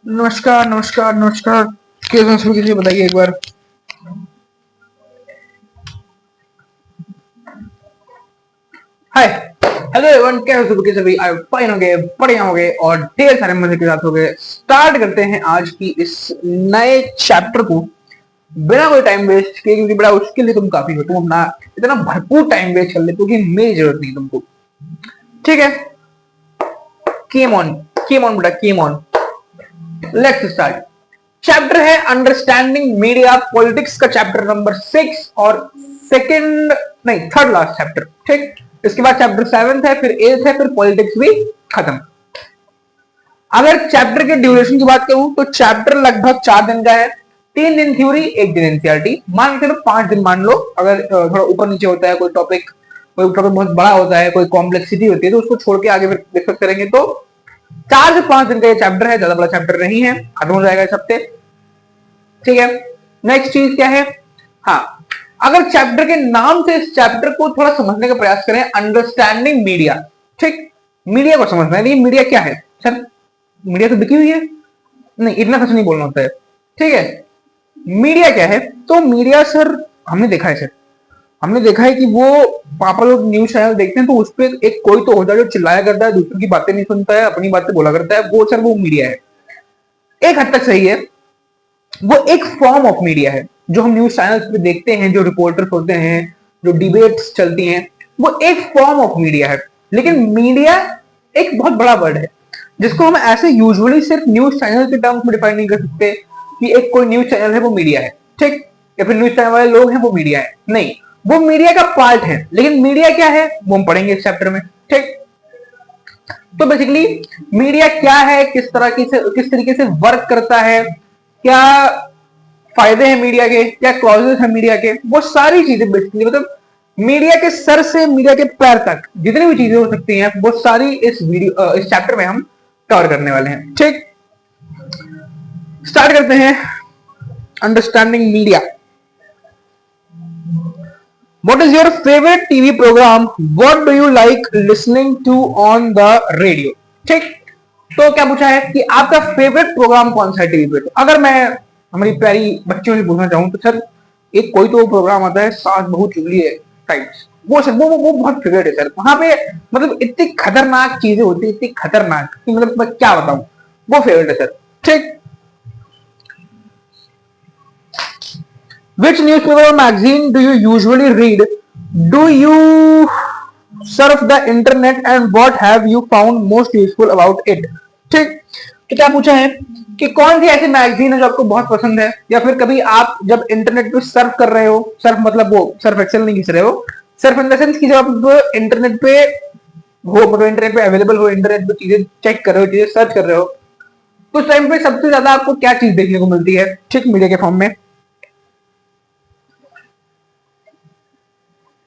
नमस्कार नमस्कार नमस्कार। कैसे हैं सभी? किसी बताइए एक बार। हाय, हेलो एवरीवन, कैसे हो सभी? सभी आई फाइन होंगे, बढ़िया होंगे और ढेर सारे मजे के साथ होंगे। स्टार्ट करते हैं आज की इस नए चैप्टर को बिना कोई टाइम वेस्ट किए, क्योंकि बड़ा उसके लिए तुम काफी हो। तुम अपना इतना भरपूर टाइम वेस्ट कर लेते हो कि मेरी जरूरत नहीं तुमको। ठीक है, केम ऑन बेटा, came on. Let's start. Chapter है अंडरस्टैंडिंग मीडिया पॉलिटिक्स का, चैप्टर नंबर 6 और सेकंड नहीं थर्ड लास्ट चैप्टर। ठीक, इसके बाद चैप्टर 7 है, फिर 8 है, फिर पॉलिटिक्स भी खत्म। अगर चैप्टर के ड्यूरेशन की बात करूं तो चैप्टर लगभग 4 दिन का है। 3 दिन थ्योरी, 1 दिन एनसीईआरटी, मान के चलो 5 दिन मान लो। अगर थोड़ा ऊपर नीचे होता है कोई टॉपिक बहुत बड़ा होता है, कोई कॉम्प्लेक्सिटी होती है, तो उसको छोड़ के आगे डिस्कस करेंगे। तो 4 से 5 दिन का ये चैप्टर है, ज्यादा बड़ा चैप्टर नहीं है, खत्म हो जाएगा इस हफ्ते। ठीक है, नेक्स्ट चीज क्या है? हाँ, अगर चैप्टर के नाम से इस चैप्टर को थोड़ा समझने का प्रयास करें, अंडरस्टैंडिंग मीडिया। ठीक, मीडिया को समझना है। मीडिया क्या है सर? मीडिया तो बिकी हुई है। नहीं, इतना सच नहीं बोलना होता है। ठीक है, मीडिया क्या है? तो मीडिया सर, हमने देखा है सर, हमने देखा है कि वो पापा लोग न्यूज चैनल देखते हैं तो उस पर एक कोई तो होता है जो चिल्लाया करता है, दूसरों की बातें नहीं सुनता है, अपनी बातें बोला करता है। वो सर वो मीडिया है। एक हद तक सही है, वो एक फॉर्म ऑफ मीडिया है। जो हम न्यूज चैनल्स पे देखते हैं, जो रिपोर्टर्स होते हैं, जो डिबेट्स चलती हैं, वो एक फॉर्म ऑफ मीडिया है। लेकिन मीडिया एक बहुत बड़ा वर्ड है, जिसको हम ऐसे यूजुअली सिर्फ न्यूज चैनल के टर्म्स में डिफाइन नहीं कर सकते कि एक कोई न्यूज चैनल है वो मीडिया है। ठीक, या फिर न्यूज चैनल वाले लोग हैं वो मीडिया है। नहीं, वो मीडिया का पार्ट है। लेकिन मीडिया क्या है वो हम पढ़ेंगे इस चैप्टर में। ठीक, तो बेसिकली मीडिया क्या है, किस तरीके से वर्क करता है, क्या फायदे हैं मीडिया के, क्या क्लॉजेस हैं मीडिया के, वो सारी चीजें बेसिकली, मतलब मीडिया के सर से मीडिया के पैर तक जितनी भी चीजें हो सकती हैं वो सारी इस चैप्टर में हम कवर करने वाले हैं। ठीक, स्टार्ट करते हैं। Understanding media. What is your favorite TV program? What do you like listening to on the radio? ठीक, तो क्या पूछा है कि आपका फेवरेट प्रोग्राम कौन सा है टीवी पे? तो अगर मैं हमारी प्यारी बच्चियों से पूछना चाहूँ तो सर, एक कोई तो प्रोग्राम आता है, सास बहू चुगली है टाइप्स, वो सर वो बहुत फेवरेट है सर। वहां पे मतलब इतनी खतरनाक चीजें होती है, इतनी खतरनाक कि मतलब मैं क्या बताऊं, वो फेवरेट है सर। ठीक, which newspaper or magazine do you usually read? Do you surf the internet and what have you found most useful about it? ठीक, तो क्या पूछा है कि कौन सी ऐसी मैगजीन है जो आपको बहुत पसंद है, या फिर कभी आप जब इंटरनेट पे सर्फ कर रहे हो, सर्फ मतलब वो सर्फ एक्सेल नहीं खींच रहे हो, सर्फ इन द सेंस कि जब आप इंटरनेट पे हो, मतलब इंटरनेट पे अवेलेबल हो, इंटरनेट पे चीजें चेक कर रहे हो, चीजें सर्च कर रहे हो, तो उस टाइम पे सबसे ज्यादा आपको क्या चीज देखने को मिलती है? ठीक, मीडिया के फॉर्म में।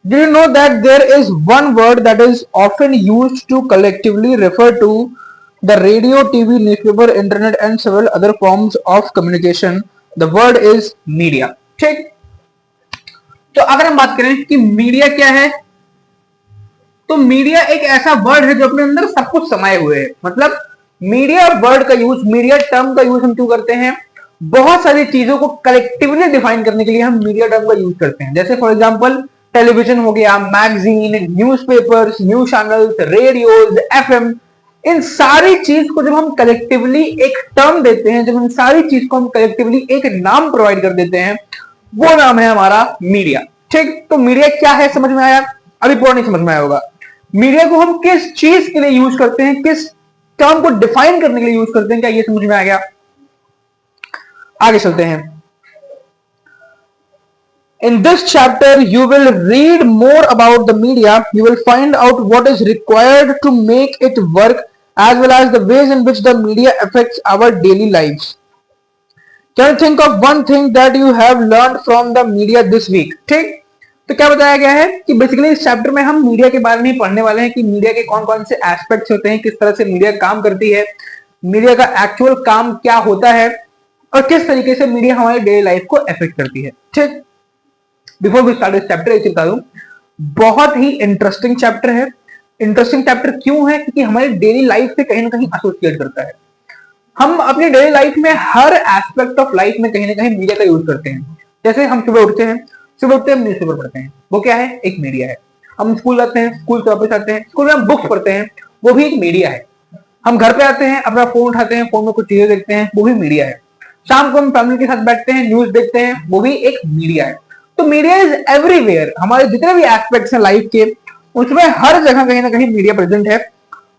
Do you know that there is one word that is often used to collectively refer to the radio, TV, newspaper, internet and several other forms of communication? The word is media. ठीक, तो अगर हम बात करें कि media क्या है, तो मीडिया एक ऐसा वर्ड है जो अपने अंदर सब कुछ समाये हुए है। मतलब मीडिया वर्ड का यूज, मीडिया टर्म का यूज हम क्यों करते हैं? बहुत सारी चीजों को कलेक्टिवली डिफाइन करने के लिए हम मीडिया टर्म का यूज करते हैं। जैसे फॉर एग्जांपल टेलीविजन हो गया, magazine, newspapers, news channels, radios, FM, इन सारी चीज को जब हम कलेक्टिवली एक टर्म देते हैं, जब इन सारी चीज को हम कलेक्टिवली एक नाम प्रोवाइड कर देते हैं, वो नाम है हमारा मीडिया। ठीक, तो मीडिया क्या है समझ में आया? अभी पूरा नहीं समझ में आया होगा। मीडिया को हम किस चीज के लिए यूज करते हैं, किस टर्म को डिफाइन करने के लिए यूज करते हैं, क्या ये समझ में आ गया? आगे चलते हैं। In this chapter, you will read more about the media. You will find out what is required to make it work, as well as the ways in which the media affects our daily lives. Can you think of one thing that you have learned from the media this week? ठीक, तो क्या बताया गया है कि basically इस chapter में हम मीडिया के बारे में ही पढ़ने वाले हैं कि मीडिया के कौन कौन से एस्पेक्ट्स होते हैं, किस तरह से मीडिया काम करती है, मीडिया का एक्चुअल काम क्या होता है, और किस तरीके से मीडिया हमारी डेली लाइफ को अफेक्ट करती है। ठीक, before we start this chapter एक बता दूं, बहुत ही इंटरेस्टिंग चैप्टर है। इंटरेस्टिंग चैप्टर क्यों है? क्योंकि हमारी डेली लाइफ से कहीं ना कहीं एसोसिएट करता है। हम अपनी डेली लाइफ में हर एस्पेक्ट ऑफ लाइफ में कहीं ना कहीं मीडिया का यूज करते हैं। जैसे हम सुबह उठते हैं, हम न्यूज़पेपर पढ़ते हैं, वो क्या है? एक मीडिया है। हम स्कूल जाते हैं, स्कूल से वापस आते हैं, स्कूल में हम बुक्स पढ़ते हैं, वो भी एक मीडिया है। हम घर पे आते हैं, अपना फोन उठाते हैं, फोन में कुछ चीजें देखते हैं, वो भी मीडिया है। शाम को हम फैमिली के साथ बैठते हैं, न्यूज देखते हैं, वो भी एक मीडिया है। तो मीडिया इज एवरीवेयर। हमारे जितने भी एस्पेक्ट्स हैं लाइफ के, उसमें हर जगह कहीं ना कहीं मीडिया प्रेजेंट है।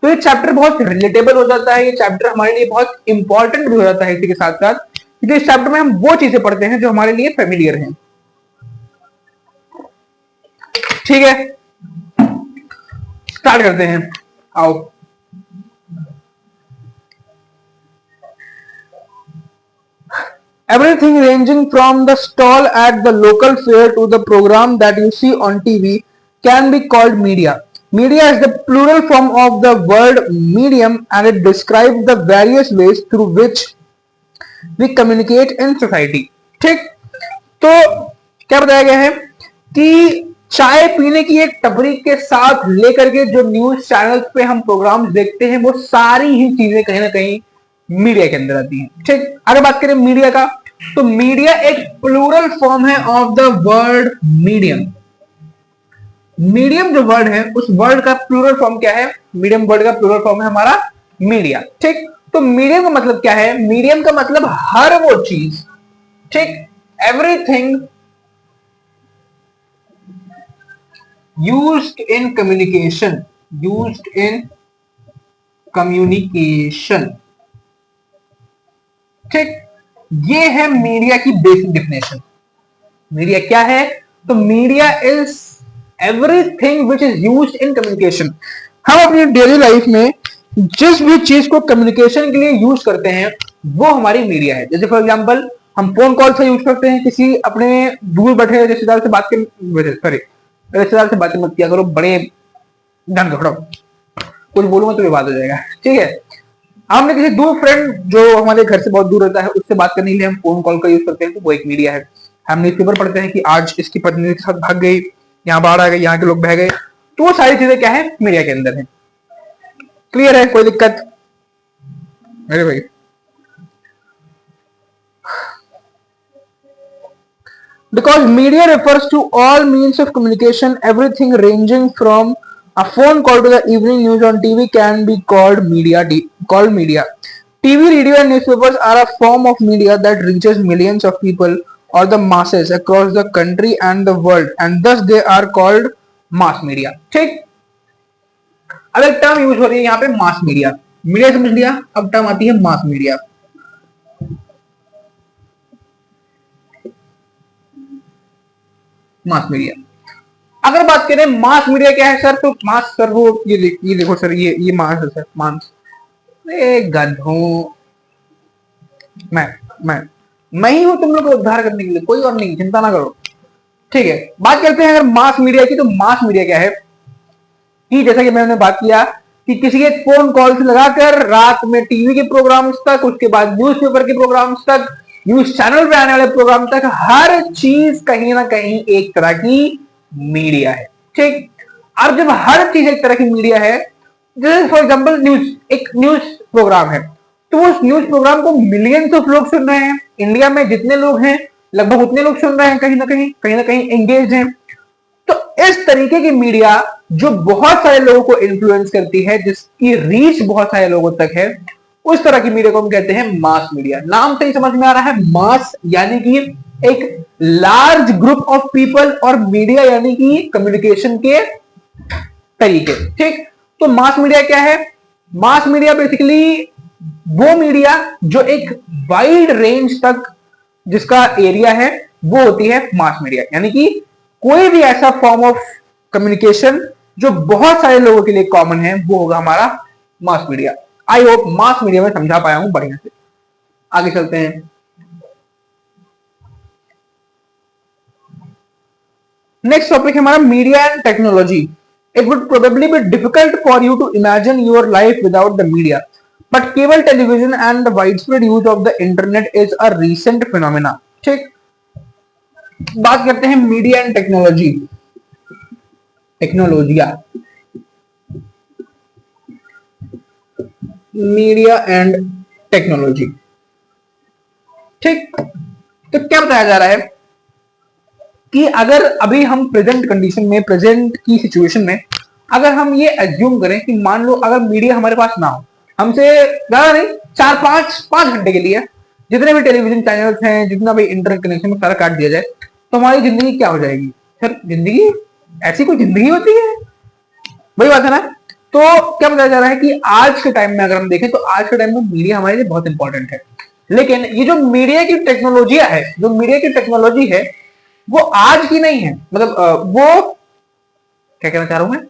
तो ये चैप्टर बहुत रिलेटेबल हो जाता है, ये चैप्टर हमारे लिए बहुत इंपॉर्टेंट भी हो जाता है इसी के साथ साथ, क्योंकि इस चैप्टर में हम वो चीजें पढ़ते हैं जो हमारे लिए फेमिलियर हैं। ठीक है, स्टार्ट करते हैं, आओ। Everything ranging from the stall at the local fair to the program that you see on TV can be called media. Media is the plural form of the word medium, and it describes the various ways through which we communicate in society. ठीक, तो क्या बताया गया है कि चाय पीने की एक टपरी के साथ लेकर के जो न्यूज चैनल्स पे हम प्रोग्राम्स देखते हैं, वो सारी ही चीजें कहीं ना कहीं मीडिया के अंदर आती हैं। ठीक, अगर बात करें मीडिया का, तो मीडिया एक प्लूरल फॉर्म है of the word medium. Medium जो वर्ड है, उस वर्ड का प्लूरल फॉर्म क्या है? मीडियम वर्ड का प्लूरल फॉर्म है हमारा मीडिया। ठीक, तो मीडियम का मतलब क्या है? मीडियम का मतलब हर वो चीज, ठीक, everything used in communication, used in communication। ठीक, ये है मीडिया की बेसिक डेफिनेशन। मीडिया क्या है? तो media is everything which is used in communication. हम अपनी डेली लाइफ में जिस भी चीज को कम्युनिकेशन के लिए यूज करते हैं, वो हमारी मीडिया है। जैसे फॉर एग्जांपल, हम फोन कॉल से यूज करते हैं, किसी अपने दूर बैठे रिश्तेदार से बात करने, सॉरी रिश्तेदार से बातें मत किया करो, बड़े ढंग खड़ो, कुछ बोलूंगा तो विवाद हो जाएगा। ठीक है, हमने किसी दूर फ्रेंड जो हमारे घर से बहुत दूर रहता है, उससे बात करने के लिए हम फोन कॉल का यूज करते हैं, तो वो एक मीडिया है। हम न्यूज़पेपर पढ़ते हैं कि आज इसकी पत्नी के साथ भाग गई, यहाँ बाढ़ आ गई, यहाँ के लोग बह गए, तो वो सारी चीजें क्या है? मीडिया के अंदर है। क्लियर है? कोई दिक्कत मेरे भाई? Because media refers to all means of communication, everything ranging from a phone call to the evening news on TV can be called media. TV, radio, and newspapers are a form of media that reaches millions of people or the masses across the country and the world, and thus they are called mass media. ठीक, अब एक term use हो रही है यहाँ पे, mass media. Media समझ लिया, अब टर्म आती है मास मीडिया। मास मीडिया, अगर बात करें मास मीडिया क्या है सर, तो मास सर वो ये देखो सर, ये मास है सर, मास। गधों, मैं ही हूं तुम लोग को उद्धार करने के लिए, कोई और नहीं, चिंता ना करो। ठीक है, बात करते हैं अगर मास मीडिया की, तो मास मीडिया क्या है कि जैसा कि मैंने बात किया कि किसी एक फोन कॉल से लगाकर रात में टीवी के प्रोग्राम्स तक, उसके बाद न्यूज़पेपर के प्रोग्राम्स तक, न्यूज चैनल पे आने वाले प्रोग्राम तक, हर चीज कहीं ना कहीं एक तरह की मीडिया है। ठीक, अब जब हर चीज एक तरह की मीडिया है, जैसे फॉर एग्जांपल न्यूज, एक न्यूज प्रोग्राम है, तो उस न्यूज प्रोग्राम को मिलियंस ऑफ लोग सुन रहे हैं। इंडिया में जितने लोग हैं, लगभग उतने लोग सुन रहे हैं, कहीं ना कहीं एंगेज हैं। तो इस तरीके की मीडिया जो बहुत सारे लोगों को इन्फ्लुएंस करती है, जिसकी रीच बहुत सारे लोगों तक है, उस तरह की मीडिया को हम कहते हैं मास मीडिया। नाम से ही समझ में आ रहा है, मास यानी कि एक लार्ज ग्रुप ऑफ पीपल, और मीडिया यानी कि कम्युनिकेशन के तरीके। ठीक, तो मास मीडिया क्या है? मास मीडिया बेसिकली वो मीडिया जो एक वाइड रेंज तक जिसका एरिया है, वो होती है मास मीडिया। यानी कि कोई भी ऐसा फॉर्म ऑफ कम्युनिकेशन जो बहुत सारे लोगों के लिए कॉमन है, वो होगा हमारा mass media. I hope mass media में समझा पाया हूं बढ़िया से। आगे चलते हैं। नेक्स्ट टॉपिक है हमारा media and technology. It would probably be difficult for you to imagine your life without the media, but cable television and the widespread use of the internet is a recent phenomena. ठीक, बात करते हैं media and technology, media and technology. ठीक, तो क्या बताया जा रहा है कि अगर अभी हम प्रेजेंट कंडीशन में, प्रेजेंट की सिचुएशन में अगर हम ये एज्यूम करें कि मान लो अगर मीडिया हमारे पास ना हो, हमसे ज्यादा नहीं 4-5 घंटे के लिए जितने भी टेलीविजन चैनल्स हैं, जितना भी इंटरनेट कनेक्शन में सारा काट दिया जाए, तो हमारी जिंदगी क्या हो जाएगी? सर जिंदगी, ऐसी कोई जिंदगी होती है? वही बात है ना। तो क्या बताया जा रहा है कि आज के टाइम में अगर हम देखें तो आज के टाइम में मीडिया हमारे लिए बहुत इंपॉर्टेंट है, लेकिन ये जो मीडिया की टेक्नोलॉजी है, जो मीडिया की टेक्नोलॉजी है वो आज की नहीं है। मतलब वो क्या कहना चाह रहा हूं मैं,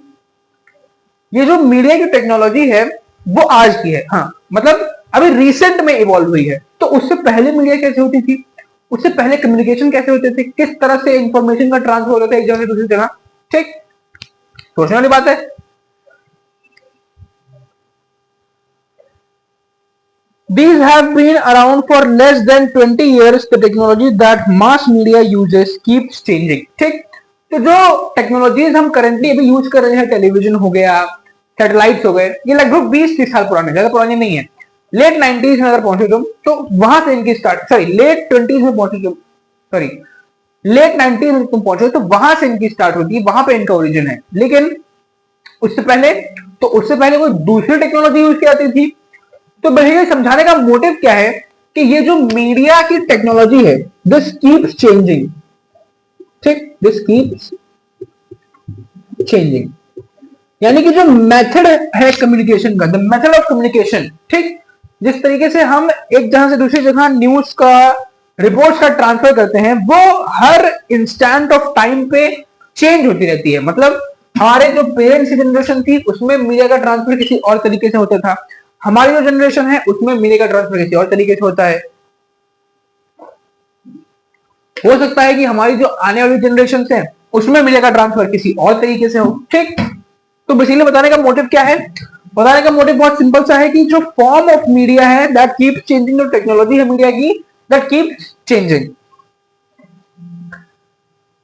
ये जो मीडिया की टेक्नोलॉजी है वो आज की है, हाँ मतलब अभी रिसेंट में इवॉल्व हुई है। तो उससे पहले मीडिया कैसे होती थी, उससे पहले कम्युनिकेशन कैसे होते थे, किस तरह से इंफॉर्मेशन का ट्रांसफर होता था एक जगह से दूसरी जगह। ठीक, सोचने वाली बात है। These have been around for less than 20 years. The technology that mass media uses keeps changing. ठीक, तो जो टेक्नोलॉजीज हम करेंटली अभी यूज कर रहे हैं, टेलीविजन हो गया, सैटेलाइट्स हो गए, ये लगभग 20-30 साल पुराने, ज्यादा पुराने नहीं है। लेट 90s में अगर पहुंचे तुम तो वहां से इनकी स्टार्ट, सॉरी लेट 20s में पहुंचे तुम, सॉरी लेट 90s में तुम पहुंचे तो वहां से इनकी स्टार्ट होती है, वहां पे इनका ओरिजिन है। लेकिन उससे पहले वो दूसरी टेक्नोलॉजी यूज की जाती थी। तो बेसिकली समझाने का मोटिव क्या है कि ये जो मीडिया की टेक्नोलॉजी है, दिस कीप्स चेंजिंग। ठीक, दिस कीप्स चेंजिंग, यानी कि जो मेथड है कम्युनिकेशन का, द मेथड ऑफ कम्युनिकेशन, ठीक, जिस तरीके से हम एक जगह से दूसरी जगह न्यूज का, रिपोर्ट्स का ट्रांसफर करते हैं, वो हर इंस्टेंट ऑफ टाइम पे चेंज होती रहती है। मतलब हमारे जो पेरेंट्स की जनरेशन थी उसमें मीडिया का ट्रांसफर किसी और तरीके से होता था, हमारी जो जनरेशन है उसमें मीडिया का ट्रांसफर किसी और तरीके से होता है। हो सकता है कि हमारी जो आने वाली जनरेशन है उसमें मीडिया का ट्रांसफर किसी और तरीके से हो। ठीक, तो बेसिकली बताने का मोटिव क्या है? बताने का मोटिव बहुत सिंपल सा है कि जो फॉर्म ऑफ मीडिया है दैट कीप्स चेंजिंग, जो टेक्नोलॉजी है मीडिया की that keeps changing.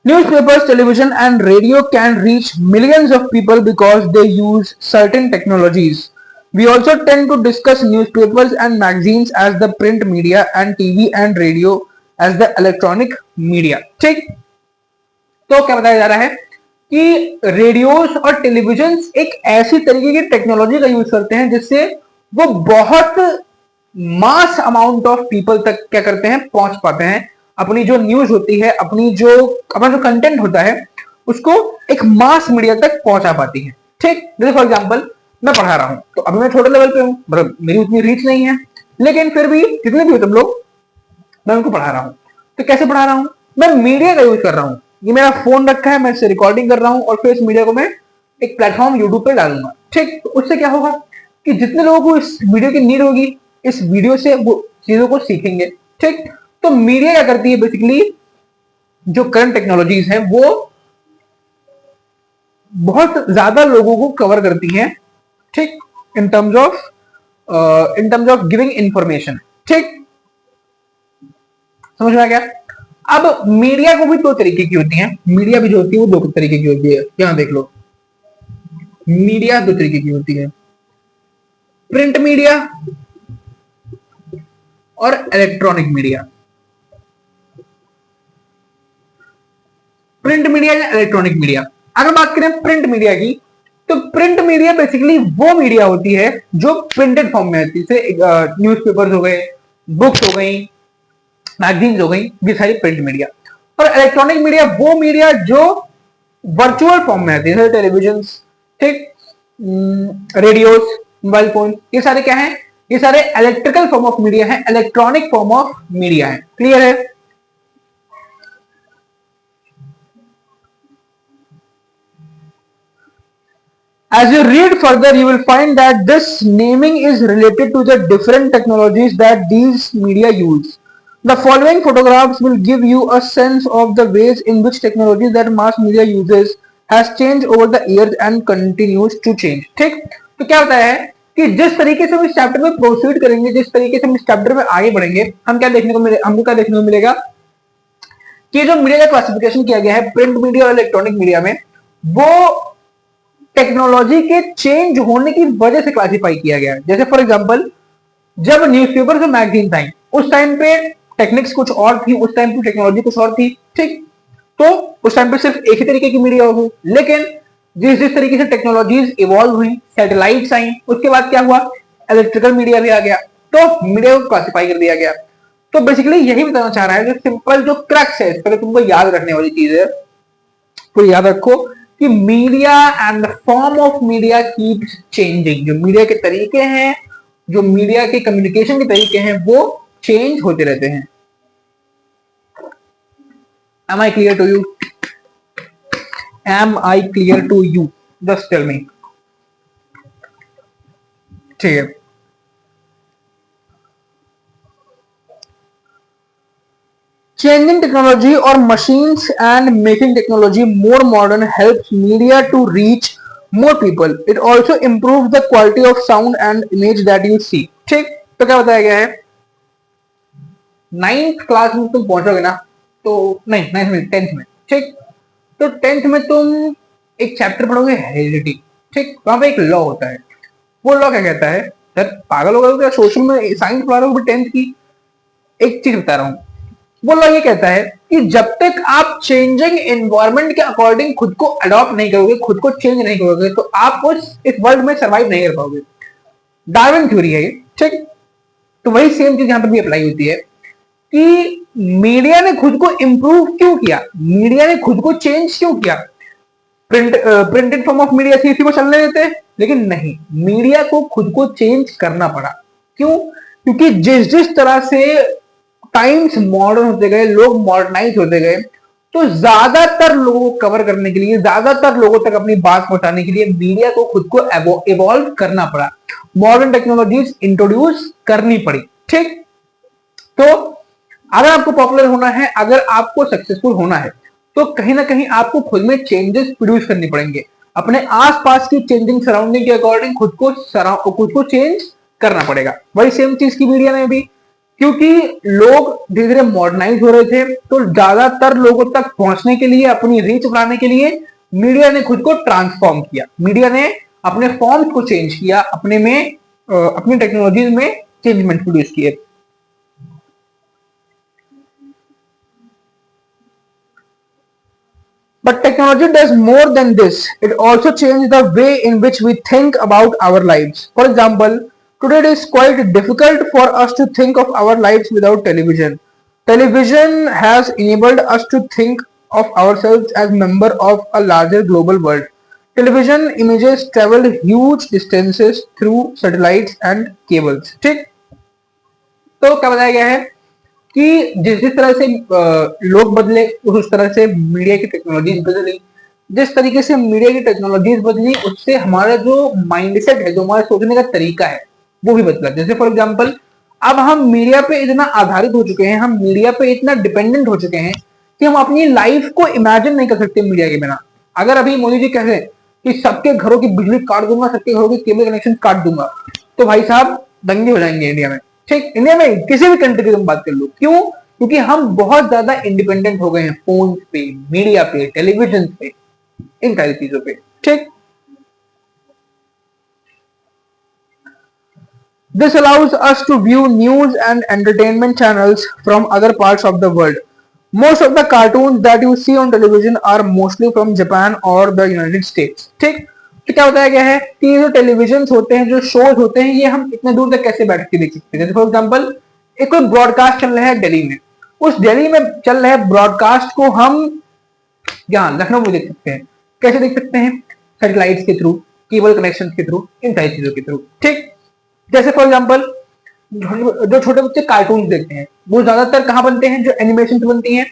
Newspapers, television and radio can reach millions of people because they use certain technologies. We also tend to discuss newspapers and magazines as the print media and TV and radio as the electronic media. ठीक, तो क्या बताया जा रहा है कि radios और television एक ऐसी तरीके की टेक्नोलॉजी का यूज करते हैं जिससे वो बहुत मास अमाउंट ऑफ पीपल तक क्या करते हैं, पहुंच पाते हैं। अपनी जो न्यूज होती है, अपना जो कंटेंट होता है उसको एक मास मीडिया तक पहुंचा पाती है। ठीक, जैसे फॉर एग्जांपल मैं पढ़ा रहा हूं, तो अभी मैं छोटे लेवल पे हूं, मतलब मेरी उतनी रीच नहीं है, लेकिन फिर भी जितने भी हो तुम लोग, मैं उनको पढ़ा रहा हूं। तो कैसे पढ़ा रहा हूं? मैं मीडिया का यूज कर रहा हूं। ये मेरा फोन रखा है, मैं इससे रिकॉर्डिंग कर रहा हूं और फिर इस मीडिया को मैं एक प्लेटफॉर्म यूट्यूब पे डालूंगा। ठीक, तो उससे क्या होगा कि जितने लोगों को इस वीडियो की नीड होगी, इस वीडियो से वो चीजों को सीखेंगे। ठीक, तो मीडिया क्या करती है, बेसिकली जो करंट टेक्नोलॉजीज है वो बहुत ज्यादा लोगों को कवर करती हैं। ठीक, in terms of giving information. ठीक, समझ में आ गया? अब मीडिया को भी दो तरीके की होती है, मीडिया भी जो होती है वो दो तरीके की होती है। यहां देख लो, मीडिया दो तरीके की होती है, प्रिंट मीडिया और इलेक्ट्रॉनिक मीडिया। प्रिंट मीडिया या इलेक्ट्रॉनिक मीडिया। अगर बात करें प्रिंट मीडिया की, तो प्रिंट मीडिया बेसिकली वो मीडिया होती है जो प्रिंटेड फॉर्म में आती है, जैसे न्यूज़पेपर्स हो गए, बुक्स हो गई, मैगजीन्स हो गई, ये सारी प्रिंट मीडिया। और इलेक्ट्रॉनिक मीडिया वो मीडिया जो वर्चुअल फॉर्म में आती है, जैसे टेलीविजन, ठीक, रेडियोस, मोबाइल फोन, ये सारे क्या है? ये सारे इलेक्ट्रिकल फॉर्म ऑफ मीडिया है, इलेक्ट्रॉनिक फॉर्म ऑफ मीडिया है। क्लियर है? As you read further, you will find that this naming is related to the different technologies that these media use. The following photographs will give you a sense of the ways in which technology that mass media uses has changed over the years and continues to change. ठीक, तो क्या होता है कि जिस तरीके से हम इस चैप्टर में प्रोसीड करेंगे, जिस तरीके से हम इस चैप्टर में आगे बढ़ेंगे, हमको क्या देखने को मिलेगा कि जो मीडिया का क्लासिफिकेशन किया गया है प्रिंट मीडिया और इलेक्ट्रॉनिक मीडिया में, वो टेक्नोलॉजी के चेंज होने की वजह से क्लासिफाई किया गया है। जैसे फॉर एग्जांपल जब न्यूज़पेपर्स और मैगजीन आई, उस टाइम पे टेक्निक्स कुछ और थी, उस टाइम पे टेक्नोलॉजी कुछ और थी, ठीक। तो उस टाइम पे सिर्फ एक ही तरीके की मीडिया होगी, लेकिन जिस जिस तरीके से टेक्नोलॉजीज इवॉल्व हुई, सैटेलाइट्स आई, उसके बाद क्या हुआ, इलेक्ट्रिकल मीडिया भी आ गया, तो मीडिया को क्लासिफाई कर दिया गया। तो बेसिकली यही बताना चाह रहा है, जो सिंपल जो क्रक्स है, इसका तुमको याद रखने वाली चीज है, तो याद रखो कि media and the form of media keeps changing. जो मीडिया के तरीके हैं, जो मीडिया के कम्युनिकेशन के तरीके हैं, वो चेंज होते रहते हैं। Am I clear to you? Am I clear to you? Just tell me. ठीक है। Changing technology or machines and making technology more modern helps media to reach more people. It also improves the quality of sound and image that you see. ठीक, तो क्या बताया गया है, 9th class में तुम पहुंचोगे ना, तो नहीं 9th में 10th में, ठीक। तो 10th में तुम एक चैप्टर पढ़ोगे हेरिडिटी, ठीक। वहां पे एक लॉ होता है, वो लॉ क्या कहता है, सर पागल हो गए हो क्या, सोशल में साइंस पढ़ा रहे हो 10th की। एक चीज बता रहा हूँ, वो लॉ ये कहता है कि जब तक आप चेंजिंग एनवायरनमेंट के अकॉर्डिंग खुद को अडॉप्ट नहीं करोगे, खुद को चेंज नहीं करोगे, तो आप इस वर्ल्ड में सर्वाइव नहीं कर पाओगे। डार्विन थ्योरी है ये, ठीक। तो वही सेम चीज यहां पर भी अप्लाई होती है कि मीडिया ने खुद को इंप्रूव क्यों किया, मीडिया ने खुद को चेंज क्यों किया। प्रिंटेड फॉर्म ऑफ मीडिया थी, इसी को चलने देते, लेकिन नहीं, मीडिया को खुद को चेंज करना पड़ा। क्यों? क्योंकि जिस जिस तरह से टाइम्स मॉडर्न होते गए, लोग मॉडर्नाइज होते गए, तो ज्यादातर लोगों को कवर करने के लिए, ज्यादातर लोगों तक अपनी बात पहुंचाने के लिए मीडिया को खुद को इवॉल्व करना पड़ा, मॉडर्न टेक्नोलॉजीज इंट्रोड्यूस करनी पड़ी, ठीक। तो अगर आपको पॉपुलर होना है, अगर आपको सक्सेसफुल होना है, तो कहीं ना कहीं आपको खुद में चेंजेस प्रोड्यूस करनी पड़ेंगे, अपने आसपास की चेंजिंग सराउंडिंग के अकॉर्डिंग खुद को चेंज करना पड़ेगा। वही सेम चीज की मीडिया में भी, क्योंकि लोग धीरे धीरे मॉडर्नाइज हो रहे थे, तो ज्यादातर लोगों तक पहुंचने के लिए, अपनी रीच बढ़ाने के लिए मीडिया ने खुद को ट्रांसफॉर्म किया, मीडिया ने अपने फॉर्म्स को चेंज किया, अपनी टेक्नोलॉजीज में चेंजमेंट प्रोड्यूस किए। But technology does more than this. It also changes the way in which we think about our lives. For example, today it is quite difficult for us to think of our lives without television. Television has enabled us to think of ourselves as member of a larger global world. Television images travel huge distances through satellites and cables. ठीक, तो क्या बताया गया है कि जिस जिस तरह से लोग बदले, उस तरह से मीडिया की टेक्नोलॉजीज बदली, जिस तरीके से मीडिया की टेक्नोलॉजीज बदली, उससे हमारा जो माइंडसेट है, जो हमारा सोचने का तरीका है, वो भी बदला। जैसे फॉर एग्जांपल, अब हम मीडिया पे इतना आधारित हो चुके हैं, हम मीडिया पे इतना डिपेंडेंट हो चुके हैं कि हम अपनी लाइफ को इमेजिन नहीं कर सकते मीडिया के बिना। अगर अभी मोदी जी कहें कि सबके घरों की बिजली काट दूंगा, सबके घरों के केबल कनेक्शन काट दूंगा, तो भाई साहब दंगे हो जाएंगे इंडिया में, ठीक। इंडिया में किसी भी कंट्री की तुम बात कर लो, क्यों? क्योंकि हम बहुत ज्यादा इंडिपेंडेंट हो गए हैं फोन पे, मीडिया पे, टेलीविजन पे, इन सारी चीजों पे, ठीक। This allows us to view news and entertainment channels from other parts of the world. Most of the cartoons that you see on television are mostly from Japan or the United States. ठीक, तो क्या बताया गया है कि ये जो television होते हैं, जो शोज होते हैं, ये हम इतने दूर तक कैसे बैठ के देख सकते हैं। जैसे फॉर एग्जाम्पल, एक कोई ब्रॉडकास्ट चल रहा है दिल्ली में, उस दिल्ली में चल रहे ब्रॉडकास्ट को हम यहाँ लखनऊ में देख सकते हैं। कैसे देख सकते हैं? सैटेलाइट्स के थ्रू, केबल कनेक्शन के थ्रू, इन सारी चीजों के थ्रू, ठीक। जैसे फॉर एग्जाम्पल, जो छोटे बच्चे कार्टून देखते हैं, वो ज्यादातर कहाँ बनते हैं? जो एनिमेशन बनती हैं,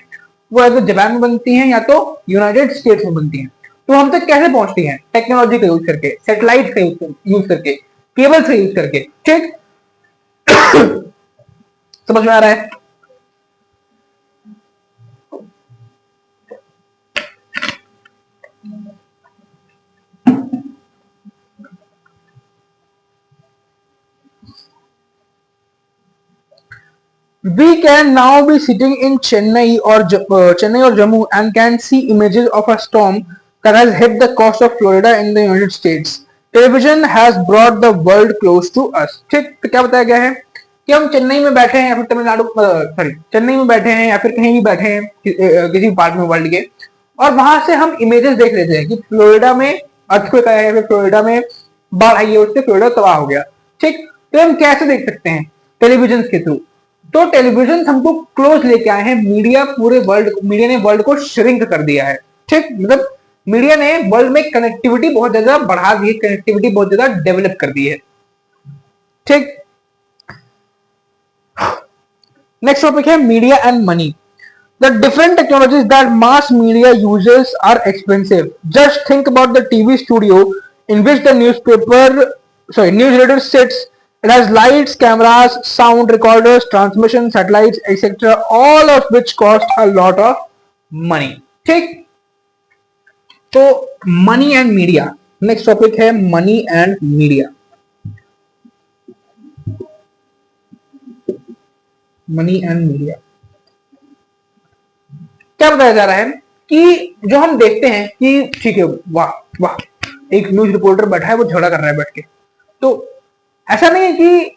वो या तो जापान में बनती हैं या तो यूनाइटेड स्टेट्स में बनती हैं। तो हम तक कैसे पहुंचती हैं? टेक्नोलॉजी का यूज करके, सैटेलाइट का यूज करके, केबल से यूज करके, ठीक। समझ में आ रहा है? We can now be sitting in Chennai or Jammu and can see images of a storm that has hit the coast of Florida in the United States. Television has brought the world close to us. ठीक, तो क्या बताया गया है कि हम चेन्नई में बैठे हैं या फिर तमिलनाडु, सॉरी चेन्नई में बैठे हैं या फिर कहीं भी बैठे हैं किसी पार्ट में वर्ल्ड के, और वहां से हम इमेजेस देख लेते हैं कि फ्लोरिडा में अर्थक्वेक आया है, फ्लोरिडा में बाढ़ आई है, उससे फ्लोरिडा तबाह हो गया। ठीक, तो हम कैसे देख सकते हैं? टेलीविजन के थ्रू। तो टेलीविजन हमको क्लोज लेके आए हैं, मीडिया पूरे वर्ल्ड, मीडिया ने वर्ल्ड को श्रिंक कर दिया है। ठीक, मतलब मीडिया ने वर्ल्ड में कनेक्टिविटी बहुत ज्यादा बढ़ा दी है, कनेक्टिविटी बहुत ज्यादा डेवलप कर दी है। ठीक, नेक्स्ट टॉपिक है media and money. The different technologies that mass media uses are expensive. Just think about the TV studio in which the news reader sits. It has lights, cameras, sound recorders, transmission, satellites, etc. All of which cost a lot of money. ठीक, तो money and media, next topic है money and media. Money and media क्या बताया जा रहा है कि जो हम देखते हैं कि ठीक है, वाह वाह, एक न्यूज रिपोर्टर बैठा है, वो झगड़ा कर रहा है बैठ के, तो ऐसा नहीं है कि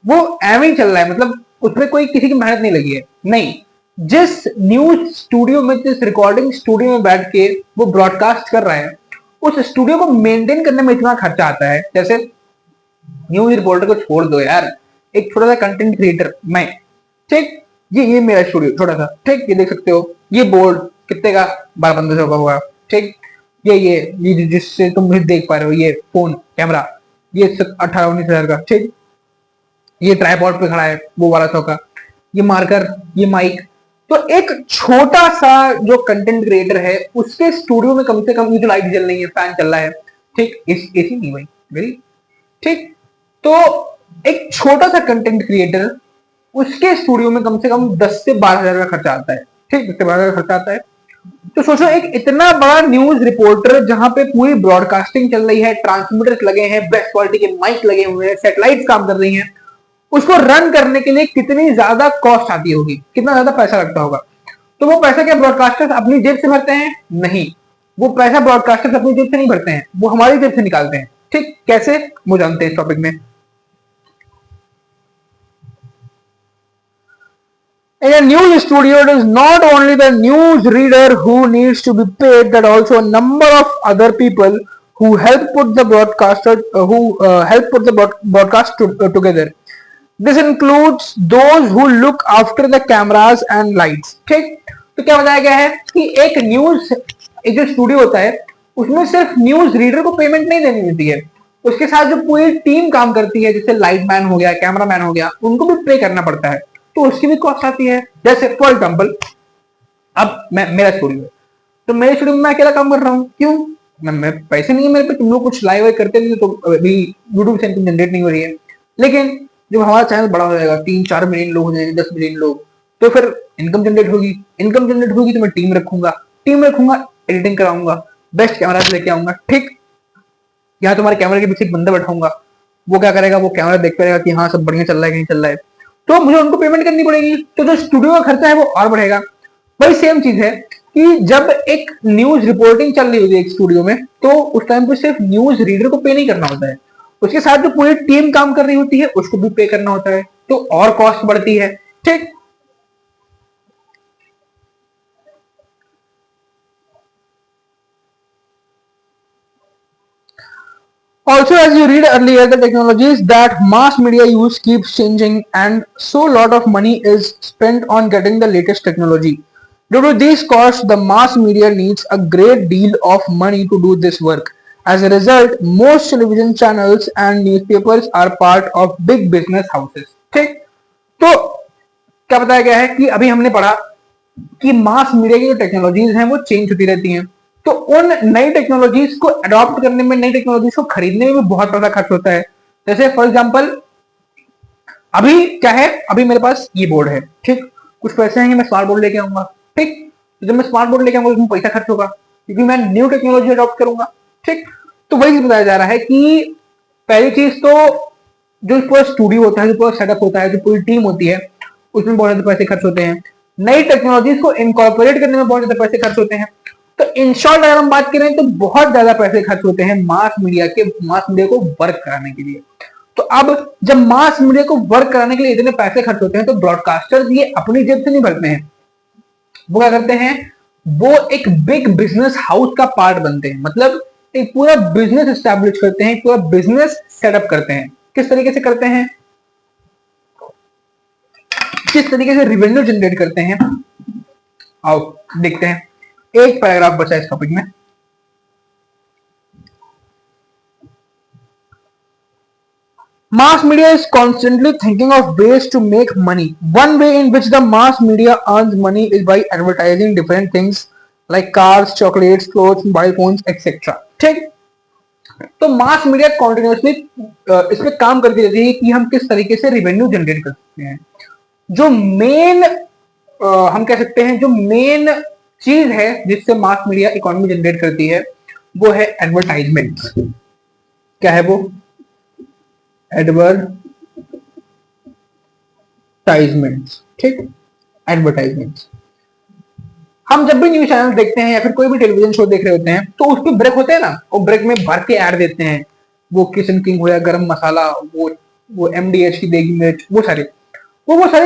वो एवं ही चल रहा है, मतलब उसमें कोई किसी की मेहनत नहीं लगी है, नहीं। जिस न्यूज स्टूडियो में, जिस रिकॉर्डिंग स्टूडियो में बैठ के वो ब्रॉडकास्ट कर रहा है, उस स्टूडियो को मेंटेन करने में इतना खर्चा आता है। जैसे न्यूज रिपोर्टर को छोड़ दो यार, एक छोटा सा कंटेंट क्रिएटर मैं, ठीक, ये मेरा स्टूडियो छोटा सा, ठीक, ये देख सकते हो, ये बोर्ड कितने का, 12-15 का होगा, ठीक, ये जिससे तुम मुझे देख पा रहे हो, ये फोन कैमरा, ये 18-19 हजार का, ठीक, ये ट्राइपॉड पे खड़ा है वो 1200 का, ये मार्कर, ये माइक। तो एक छोटा सा जो कंटेंट क्रिएटर है, उसके स्टूडियो में कम से कम, ये जो लाइट जल रही है, फैन चल रहा है, ठीक, एसी नहीं भाई मेरी, ठीक, तो एक छोटा सा कंटेंट क्रिएटर, उसके स्टूडियो में कम से कम 10 से 12 हजार का खर्चा आता है। ठीक, 10 से 12 हजार का खर्चा आता है। तो सोचो एक इतना बड़ा न्यूज रिपोर्टर जहां पे पूरी ब्रॉडकास्टिंग चल रही है, ट्रांसमीटर्स लगे हैं, बेस्ट क्वालिटी के माइक लगे हुए हैं, सैटेलाइट्स काम कर रही हैं, उसको रन करने के लिए कितनी ज्यादा कॉस्ट आती होगी, कितना ज्यादा पैसा लगता होगा। तो वो पैसा क्या ब्रॉडकास्टर्स अपनी जेब से भरते हैं? नहीं, वो पैसा ब्रॉडकास्टर्स अपनी जेब से नहीं भरते हैं, वो हमारी जेब से निकालते हैं। ठीक, कैसे, वो जानते हैं इस टॉपिक में। In a news studio, it is not only the news reader who needs to be paid, but also a number of other people who help put the broadcast together. This includes those who look after the cameras and lights. ठीक, तो क्या बताया गया है कि एक जो studio होता है, उसमें सिर्फ न्यूज रीडर को पेमेंट नहीं देनी होती है, उसके साथ जो पूरी टीम काम करती है, जैसे लाइट मैन हो गया, कैमरा मैन हो गया, उनको भी पे करना पड़ता है, तो उसकी भी कॉस्ट आती है। जैसे फॉर एग्जाम्पल, अब मेरा स्टूडियो है, तो मेरे स्टूडियो में मैं अकेला काम कर रहा हूँ, क्यों? मैं पैसे नहीं है मेरे पे, तुम लोग कुछ लाइव करते नहीं, तो अभी यूट्यूब से इनकम जनरेट नहीं हो रही है। लेकिन जब हमारा चैनल बड़ा हो जाएगा, 3-4 मिलियन लोग हो जाएंगे, 10 मिलियन लोग, तो फिर इनकम जनरेट होगी। इनकम जनरेट होगी तो मैं टीम रखूंगा, एडिटिंग कराऊंगा, बेस्ट कैमरा लेके आऊंगा। ठीक, यहाँ तुम्हारे कैमरे के पीछे एक बंदा बैठाऊंगा, वो क्या करेगा, वो कैमरा देखता रहेगा कि हाँ सब बढ़िया चल रहा है कि नहीं चल रहा है, तो मुझे उनको पेमेंट करनी पड़ेगी, तो जो स्टूडियो का खर्चा है वो और बढ़ेगा। वही सेम चीज है कि जब एक न्यूज रिपोर्टिंग चल रही होती है एक स्टूडियो में, तो उस टाइम पे सिर्फ न्यूज रीडर को पे नहीं करना होता है, उसके साथ जो पूरी टीम काम कर रही होती है उसको भी पे करना होता है, तो और कॉस्ट बढ़ती है। ठीक, also, as you read earlier, the technologies that mass media use keeps changing, and so a lot of money is spent on getting the latest technology. Due to these costs, the mass media needs a great deal of money to do this work. As a result, most television channels and newspapers are part of big business houses. ठीक, तो क्या बताया गया है कि अभी हमने पढ़ा कि मास मीडिया की जो टेक्नोलॉजीज हैं वो चेंज होती रहती हैं, तो उन नई टेक्नोलॉजीज को अडॉप्ट करने में, नई टेक्नोलॉजीज को खरीदने में भी बहुत पैसा खर्च होता है। जैसे फॉर एग्जांपल, अभी क्या है, अभी मेरे पास ये बोर्ड है, ठीक, कुछ पैसे हैं, मैं स्मार्ट बोर्ड लेके आऊंगा। ठीक, तो जब मैं स्मार्ट बोर्ड लेके आऊंगा उसमें पैसा खर्च होगा, क्योंकि मैं न्यू टेक्नोलॉजी अडॉप्ट करूंगा। ठीक, तो वही बताया जा रहा है कि पहली चीज तो जो पूरा स्टूडियो होता है, जो पूरा सेटअप होता है, जो पूरी टीम होती है, उसमें बहुत ज्यादा पैसे खर्च होते हैं। नई टेक्नोलॉजीज को इनकॉर्पोरेट करने में बहुत ज्यादा पैसे खर्च होते हैं। तो इन शॉर्ट अगर हम बात करें तो बहुत ज्यादा पैसे खर्च होते हैं मास मीडिया को वर्क कराने के लिए। तो अब जब मास मीडिया को वर्क कराने के लिए इतने पैसे खर्च होते हैं तो ब्रॉडकास्टर्स ये अपनी जेब से नहीं भरते हैं, वो क्या करते हैं, वो एक बिग बिजनेस हाउस का पार्ट बनते हैं, मतलब एक पूरा बिजनेस एस्टैब्लिश करते हैं, पूरा बिजनेस सेटअप करते हैं। किस तरीके से करते हैं, किस तरीके से रिवेन्यू जनरेट करते हैं, आओ देखते हैं। एक पैराग्राफ बचा इस टॉपिक में। Mass media is constantly thinking of ways to make money. One way in which the mass media earns money is by advertising different things like cars, chocolates, clothes, mobile phones, etc. ठीक, तो mass media continuously इस पे काम करती रहती है कि हम किस तरीके से रिवेन्यू जनरेट कर सकते हैं। जो मेन हम कह सकते हैं जो मेन चीज है जिससे मास मीडिया इकोनॉमी जनरेट करती है वो है एडवर्टाइजमेंट। क्या है वो, एडवर्टाइजमेंट्स। ठीक, एडवर्टाइजमेंट्स। हम जब भी न्यूज चैनल देखते हैं या फिर कोई भी टेलीविजन शो देख रहे होते हैं तो उसके ब्रेक होते हैं ना, वो ब्रेक में भर के ऐड देते हैं, वो किचन किंग हो या गरम मसाला, वो एमडीएच की देगी मिर्च, वो सारे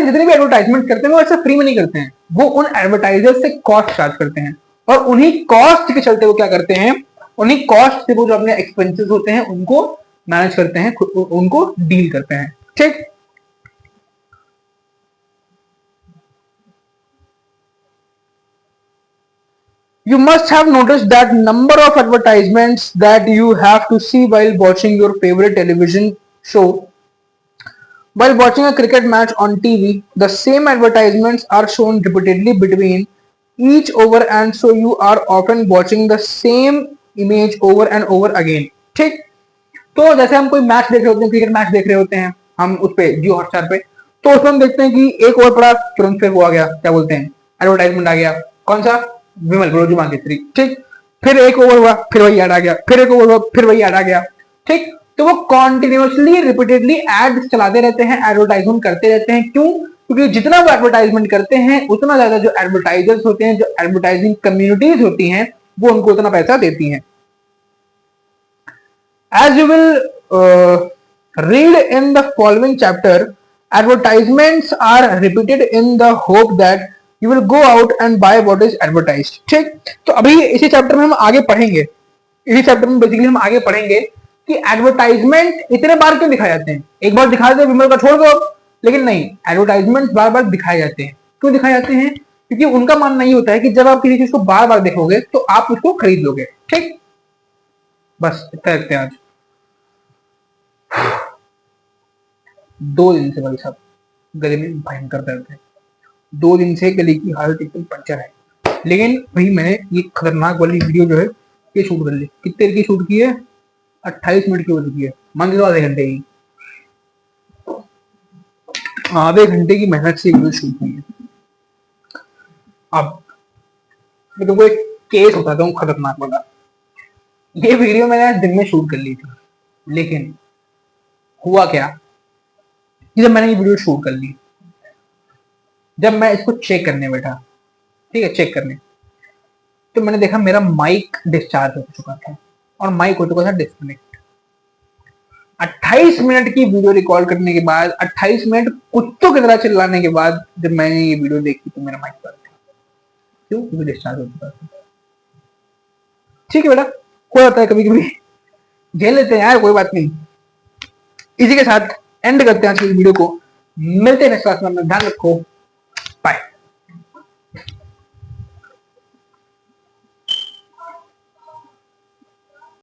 जितने भी एडवर्टाइजमेंट करते हैं वो ऐसे फ्री में नहीं करते हैं, वो उन एडवर्टाइजर से कॉस्ट चार्ज करते हैं और उन्हीं कॉस्ट के चलते वो क्या करते हैं, उन्हीं कॉस्ट से वो जो अपने एक्सपेंसेस होते हैं उनको मैनेज करते हैं, उनको डील करते हैं। ठीक, you must have noticed that number of advertisements that you have to see while watching your favorite television show. While watching a cricket match on TV, the same advertisements are shown repeatedly between each over, and so you are often watching the same image over and over again. ठीक, तो जैसे हम कोई match देख रहे होते हैं, cricket match देख रहे होते हैं हम उस पे जियो हॉटस्टार पे, तो उसमें हम देखते हैं कि एक ओवर पड़ा तुरंत फिर वो आ गया, क्या बोलते हैं, एडवर्टाइजमेंट आ गया। कौन सा, विमल रोजुमा केसरी। ठीक, फिर एक ओवर हुआ फिर वही ऐड आ गया, फिर एक ओवर हुआ फिर वही ऐड आ गया। ठीक, तो वो कॉन्टिन्यूसली रिपीटेडली एड चलाते रहते हैं, एडवर्टाइजमेंट करते रहते हैं। क्यों, क्योंकि जितना वो एडवर्टाइजमेंट करते हैं उतना ज्यादा जो एडवर्टाइजर्स होते हैं, जो एडवर्टाइजिंग कम्युनिटीज होती हैं, वो उनको उतना पैसा देती हैं। As you will read in the following chapter, advertisements are repeated in the hope that you will go out and buy what is advertised. ठीक, तो अभी इसी चैप्टर में हम आगे पढ़ेंगे, इसी चैप्टर में बेसिकली हम आगे पढ़ेंगे कि एडवर्टाइजमेंट इतने बार क्यों दिखाए जाते हैं। एक बार दिखा देते विमल का छोड़ दो, लेकिन नहीं, एडवर्टाइजमेंट बार बार दिखाए जाते हैं। क्यों दिखाए जाते हैं, क्योंकि उनका मानना ये होता है कि जब आप किसी चीज को बार बार देखोगे तो आप उसको खरीद लोगे। ठीक, बस इतना रखते हैं आज। 2 दिन से भाई साहब गले में भयंकर दर्द है, 2 दिन से गले की हालत एकदम पंचर है। लेकिन भाई मैंने ये खतरनाक वाली वीडियो जो है ये शूट कर ली। कितने की शूट की है, 28 मिनट की हो चुकी है, मान के आधे घंटे की, आधे घंटे की मेहनत से वीडियो शूट हुई है। अब मैं तुमको एक केस बताता हूँ खतरनाक वाला। ये वीडियो मैंने दिन में शूट कर ली थी, लेकिन हुआ क्या कि जब मैंने ये वीडियो शूट कर ली, जब मैं इसको चेक करने बैठा, ठीक है, चेक करने, तो मैंने देखा मेरा माइक डिस्चार्ज हो चुका था और माइक हो चुका था डिस्कनेक्ट। 28 मिनट की वीडियो रिकॉर्ड करने के बाद, 28 मिनट कुत्तों की तरह चिल्लाने के बाद जब मैंने ये वीडियो देखी तो मेरा माइक बंद था। क्यों, क्योंकि डिस्चार्ज हो चुका था। ठीक है बेटा, हो जाता है कभी कभी, झेल लेते हैं यार, कोई बात नहीं। इसी के साथ एंड करते हैं आज की वीडियो को, मिलते हैं नेक्स्ट क्लास में, ध्यान रखो, बाय।